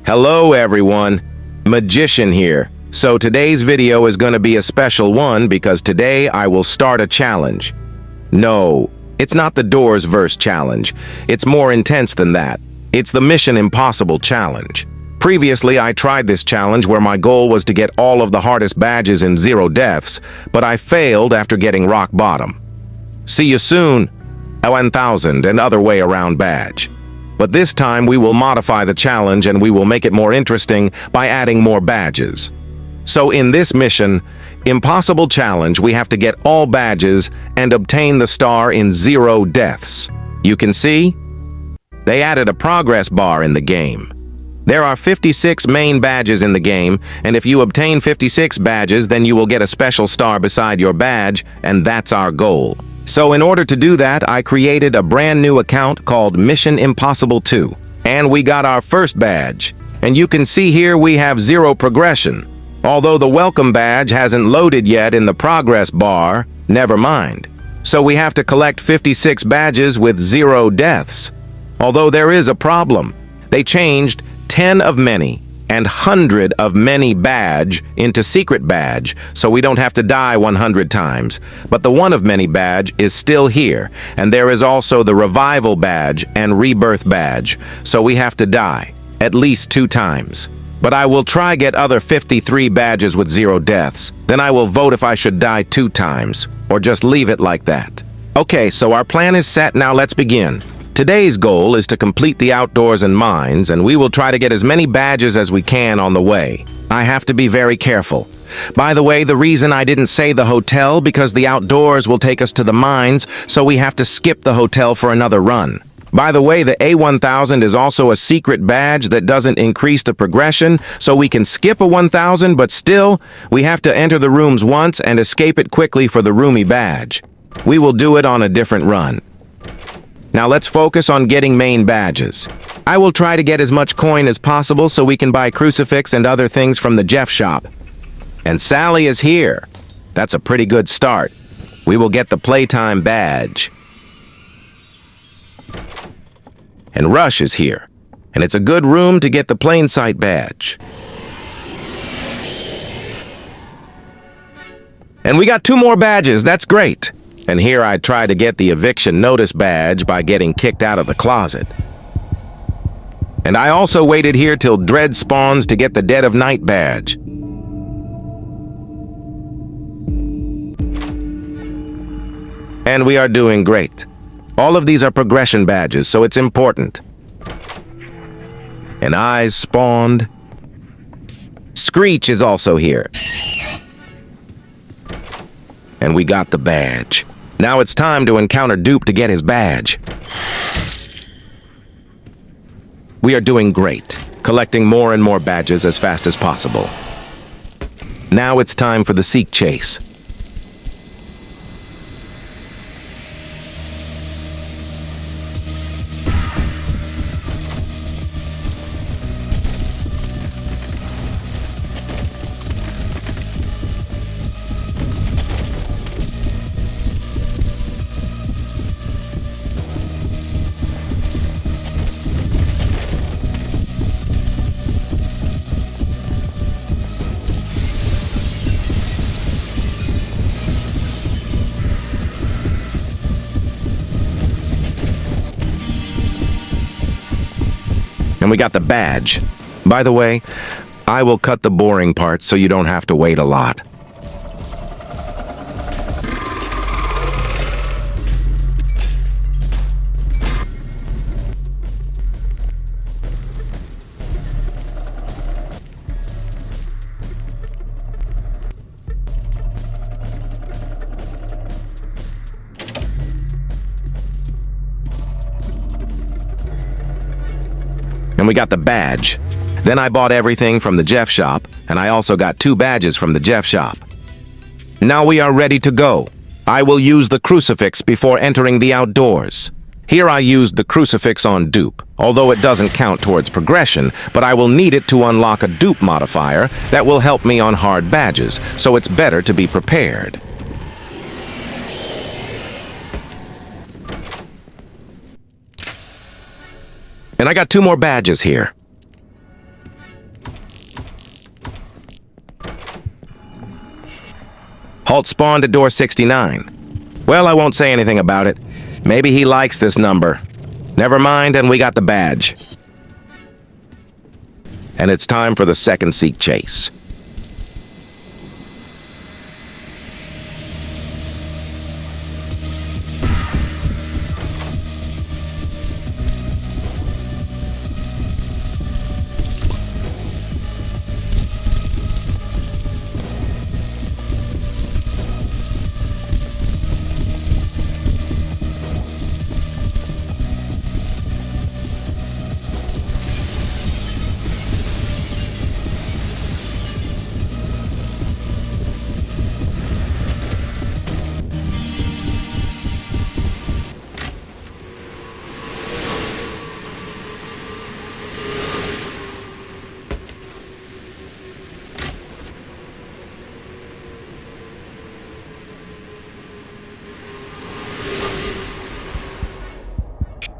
Hello everyone, Magician here. So today's video is going to be a special one because today I will start a challenge. No, it's not the Doors verse challenge. It's more intense than that. It's the Mission Impossible challenge. Previously, I tried this challenge where my goal was to get all of the hardest badges in 0 deaths, but I failed after getting rock bottom. See you soon, a 1000 and other way around badge. But this time we will modify the challenge and we will make it more interesting by adding more badges. So in this Mission Impossible challenge, we have to get all badges and obtain the star in 0 deaths. You can see, they added a progress bar in the game. There are 56 main badges in the game, and if you obtain 56 badges, then you will get a special star beside your badge, and that's our goal. So in order to do that, I created a brand new account called Mission Impossible 2. And we got our first badge. And you can see here we have 0 progression. Although the welcome badge hasn't loaded yet in the progress bar, never mind. So we have to collect 56 badges with 0 deaths. Although there is a problem. They changed 10 of many and 100 of many badge into secret badge, so we don't have to die 100 times. But the 1 of many badge is still here, and there is also the revival badge and rebirth badge, so we have to die at least 2 times. But I will try get other 53 badges with 0 deaths. Then I will vote if I should die 2 times, or just leave it like that. Okay, so our plan is set, now let's begin. Today's goal is to complete the outdoors and mines, and we will try to get as many badges as we can on the way. I have to be very careful. By the way, the reason I didn't say the hotel because the outdoors will take us to the mines, so we have to skip the hotel for another run. By the way, the A1000 is also a secret badge that doesn't increase the progression, so we can skip a 1000, but still, we have to enter the rooms once and escape it quickly for the roomy badge. We will do it on a different run. Now let's focus on getting main badges. I will try to get as much coin as possible so we can buy crucifix and other things from the Jeff shop. And Sally is here. That's a pretty good start. We will get the playtime badge. And Rush is here. And it's a good room to get the plain sight badge. And we got 2 more badges, that's great. And here I try to get the eviction notice badge by getting kicked out of the closet. And I also waited here till Dread spawns to get the Dead of Night badge. And we are doing great. All of these are progression badges, so it's important. And Eyes spawned. Screech is also here. And we got the badge. Now it's time to encounter Dupe to get his badge. We are doing great, collecting more and more badges as fast as possible. Now it's time for the Seek Chase. And we got the badge. By the way, I will cut the boring parts so you don't have to wait a lot. And we got the badge. Then I bought everything from the Jeff shop, and I also got 2 badges from the Jeff shop. Now we are ready to go. I will use the crucifix before entering the outdoors. Here I used the crucifix on Dupe, although it doesn't count towards progression, but I will need it to unlock a Dupe modifier that will help me on hard badges, so it's better to be prepared. And I got 2 more badges here. Halt spawned at door 69. Well, I won't say anything about it. Maybe he likes this number. Never mind, and we got the badge. And it's time for the second seek chase.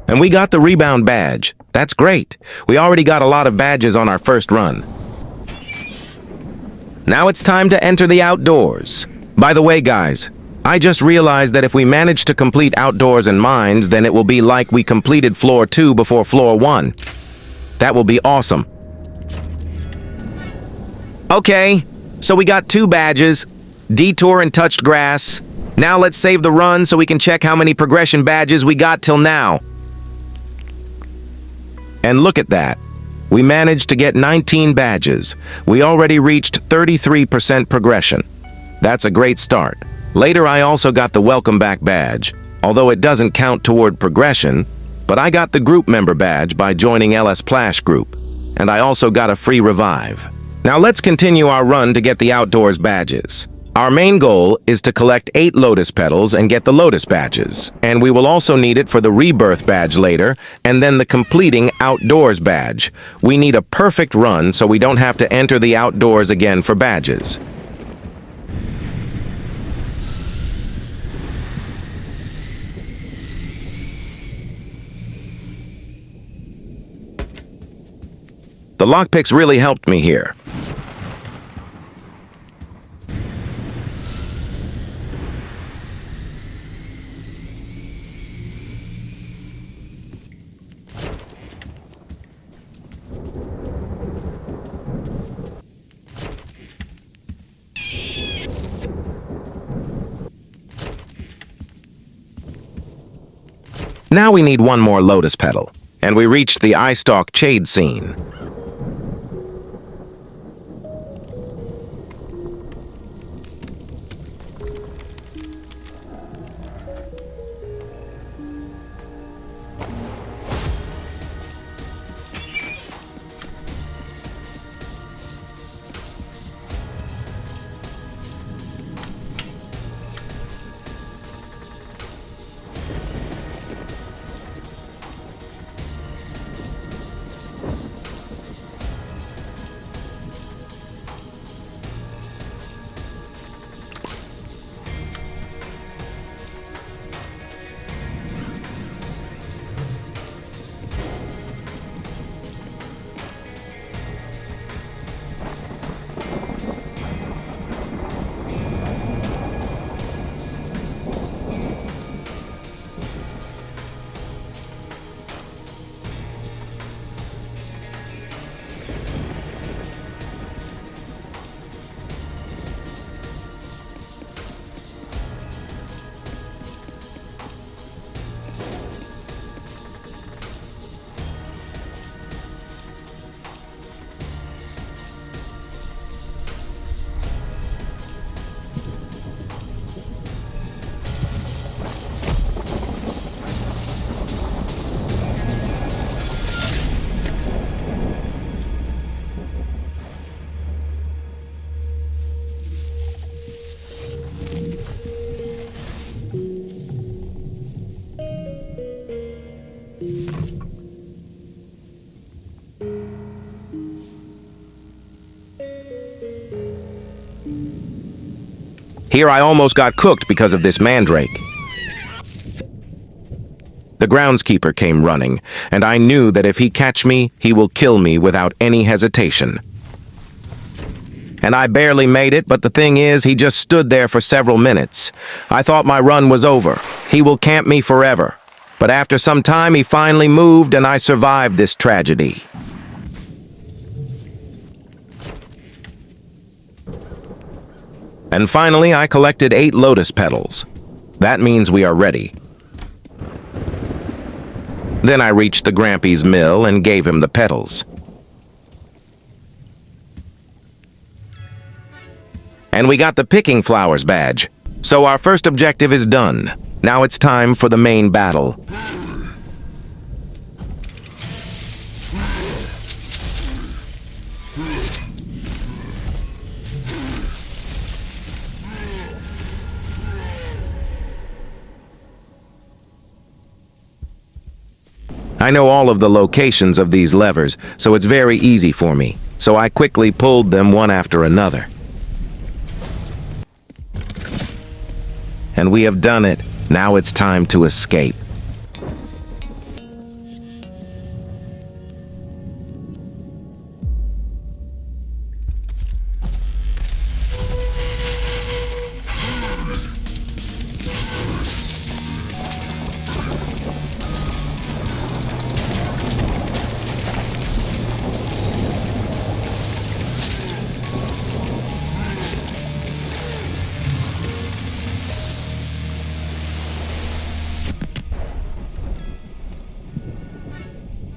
And we got the rebound badge. That's great. We already got a lot of badges on our first run. Now it's time to enter the outdoors. By the way, guys, I just realized that if we manage to complete outdoors and mines, then it will be like we completed floor 2 before floor 1. That will be awesome. Okay, so we got 2 badges, detour and touched grass. Now let's save the run so we can check how many progression badges we got till now. And look at that. We managed to get 19 badges. We already reached 33% progression. That's a great start. Later, I also got the welcome back badge, although it doesn't count toward progression, but I got the group member badge by joining LS Splash group, and I also got a free revive. Now let's continue our run to get the outdoors badges. Our main goal is to collect 8 lotus petals and get the lotus badges, and we will also need it for the rebirth badge later, and then the completing outdoors badge. We need a perfect run so we don't have to enter the outdoors again for badges. The lockpicks really helped me here. Now we need one more lotus petal, and we reached the eye stalk shade scene. Here I almost got cooked because of this mandrake. The groundskeeper came running, and I knew that if he catch me, he will kill me without any hesitation. and I barely made it, but the thing is, he just stood there for several minutes. I thought my run was over. He will camp me forever. But after some time, he finally moved, and I survived this tragedy. And finally, I collected 8 lotus petals. That means we are ready. Then I reached the Grampy's mill and gave him the petals. And we got the picking flowers badge. So our first objective is done. Now it's time for the main battle. I know all of the locations of these levers, so it's very easy for me. So I quickly pulled them one after another. And we have done it. Now it's time to escape.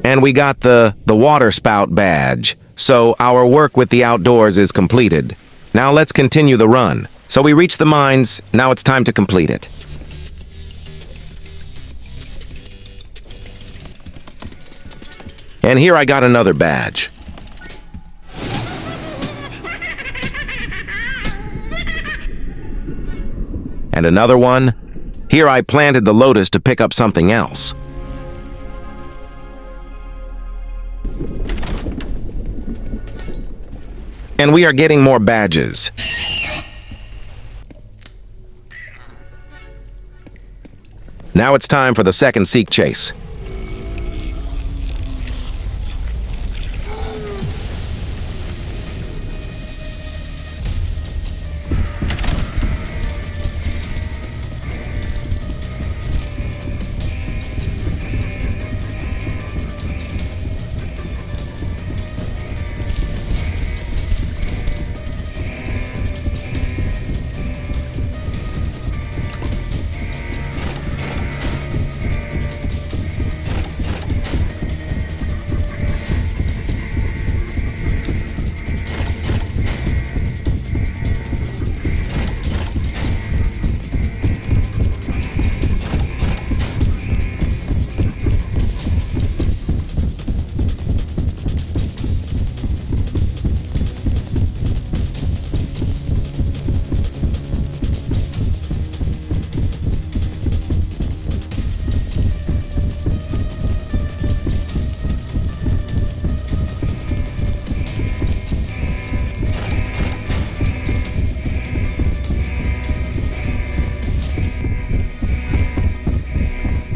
And we got the water spout badge. So our work with the outdoors is completed. Now let's continue the run. So we reached the mines. Now it's time to complete it. And here I got another badge. And another one. Here I planted the lotus to pick up something else. And we are getting more badges. Now it's time for the second seek chase.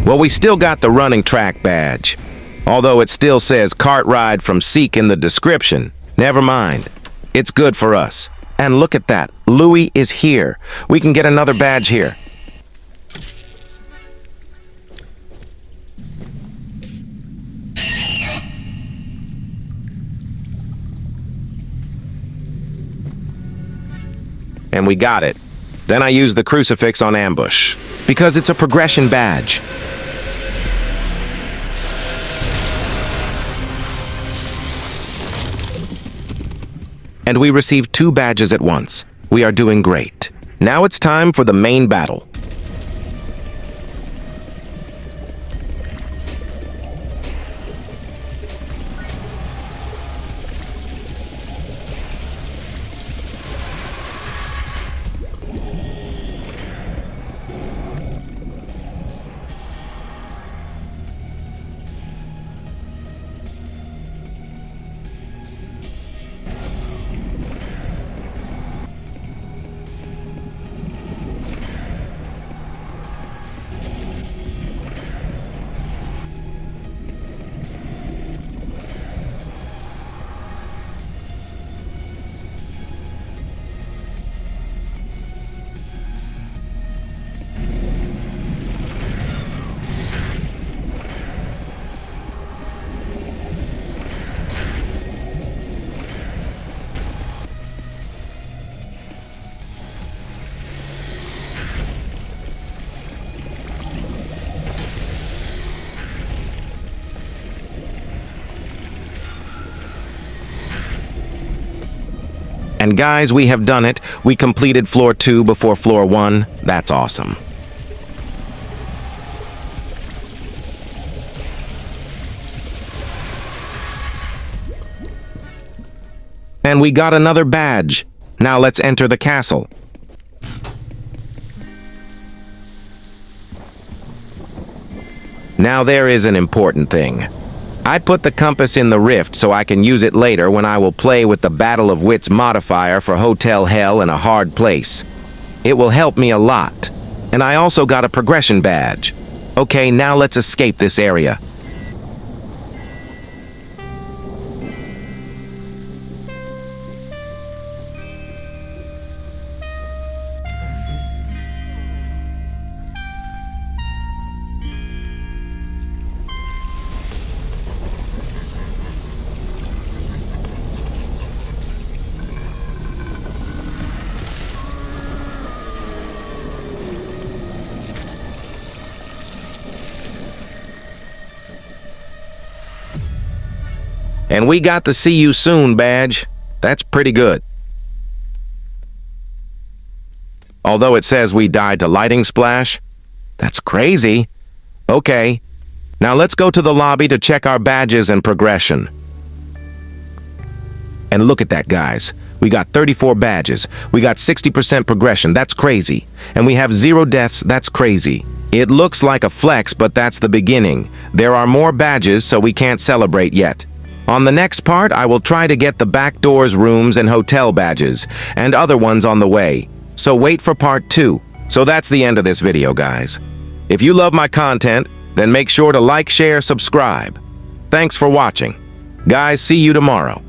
Well, we still got the running track badge. Although it still says cart ride from Seek in the description. Never mind. It's good for us. And look at that. Louis is here. We can get another badge here. And we got it. Then I used the crucifix on ambush. Because it's a progression badge. And we received 2 badges at once. We are doing great. Now it's time for the main battle. And guys, we have done it. We completed floor 2 before floor 1. That's awesome. And we got another badge. Now let's enter the castle. Now there is an important thing. I put the compass in the rift so I can use it later when I will play with the Battle of Wits modifier for Hotel Hell in a hard place. It will help me a lot. And I also got a progression badge. Okay, now let's escape this area. And we got the See You Soon badge. That's pretty good. Although it says we died to lighting splash. That's crazy. Okay. Now let's go to the lobby to check our badges and progression. And look at that, guys. We got 34 badges. We got 60% progression. That's crazy. And we have 0 deaths. That's crazy. It looks like a flex, but that's the beginning. There are more badges, so we can't celebrate yet. On the next part, I will try to get the back doors, rooms, and hotel badges, and other ones on the way. So wait for part 2. So that's the end of this video, guys. If you love my content, then make sure to like, share, subscribe. Thanks for watching. Guys, see you tomorrow.